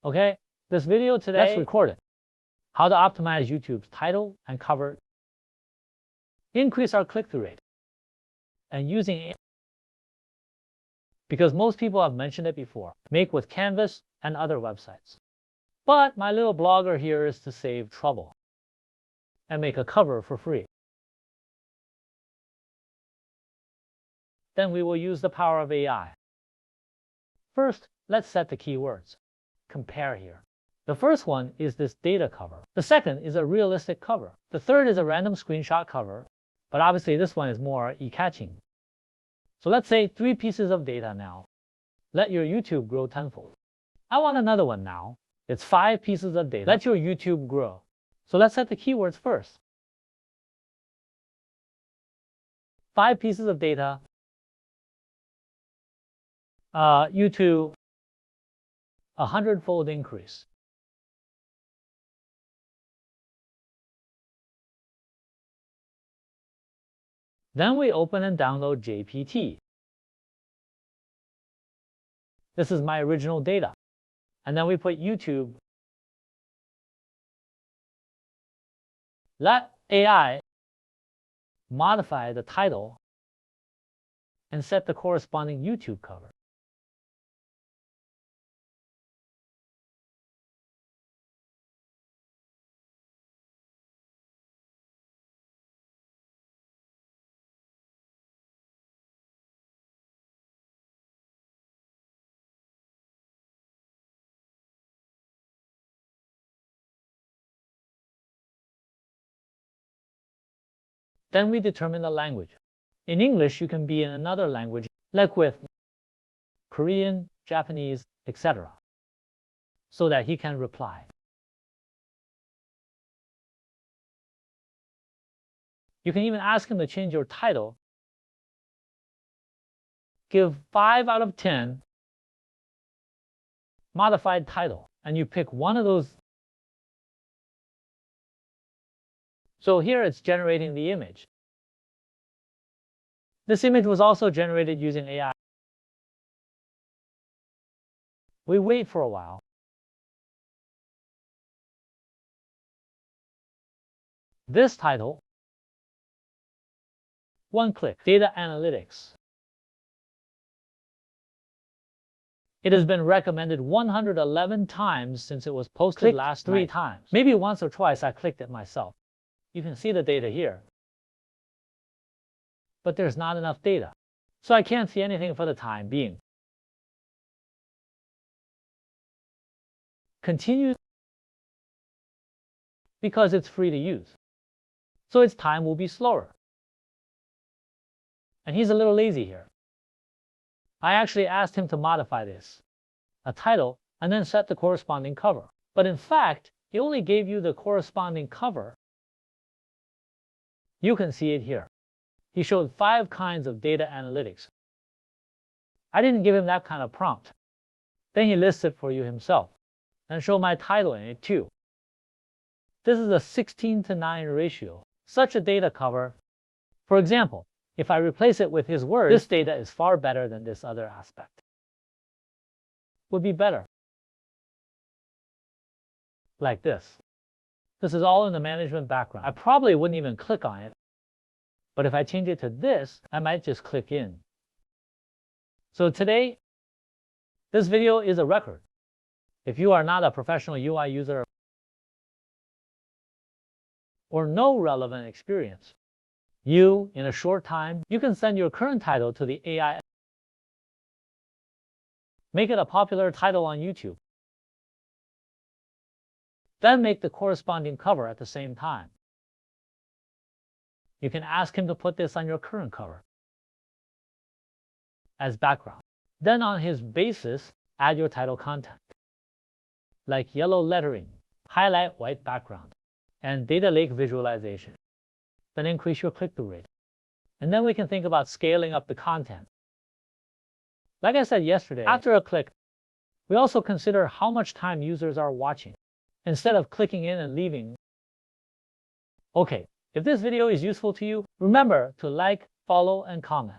Okay, this video today, let's record it. How to optimize YouTube's title and cover, increase our click-through rate, and using AI. Because most people have mentioned it before, make with Canvas and other websites. But my little blogger here is to save trouble and make a cover for free. Then we will use the power of AI. First, let's set the keywords. Compare here. The first one is this data cover. The second is a realistic cover. The third is a random screenshot cover, but obviously this one is more eye-catching. So let's say 3 pieces of data now. Let your YouTube grow tenfold. I want another one now. It's 5 pieces of data. Let your YouTube grow. So let's set the keywords first. 5 pieces of data. YouTube, 100-fold increase. Then we open and download GPT. This is my original data. And then we put YouTube. Let AI modify the title and set the corresponding YouTube cover. Then we determine the language. In English, you can be in another language, like with Korean, Japanese, etc., so that he can reply. You can even ask him to change your title. Give 5 out of 10 modified title, and you pick one of those. So here it's generating the image. This image was also generated using AI. We wait for a while. This title, one click, data analytics. It has been recommended 111 times since it was posted last 3 times. Maybe once or twice I clicked it myself. You can see the data here. But there's not enough data, so I can't see anything for the time being. Continue because it's free to use, so its time will be slower. And he's a little lazy here. I actually asked him to modify this, a title, and then set the corresponding cover. But in fact, he only gave you the corresponding cover. You can see it here. He showed 5 kinds of data analytics. I didn't give him that kind of prompt. Then he lists it for you himself, and show my title in it too. This is a 16:9 ratio. Such a data cover. For example, if I replace it with his words, this data is far better than this other aspect. Would be better. Like this. This is all in the management background. I probably wouldn't even click on it. But if I change it to this, I might just click in. So today, this video is a record. If you are not a professional UI user or no relevant experience, in a short time, you can send your current title to the AI. Make it a popular title on YouTube. Then make the corresponding cover at the same time. You can ask him to put this on your current cover as background. Then on his basis, add your title content, like yellow lettering, highlight white background, and data lake visualization. Then increase your click-through rate. And then we can think about scaling up the content. Like I said yesterday, after a click, we also consider how much time users are watching, instead of clicking in and leaving. Okay, if this video is useful to you, remember to like, follow, and comment.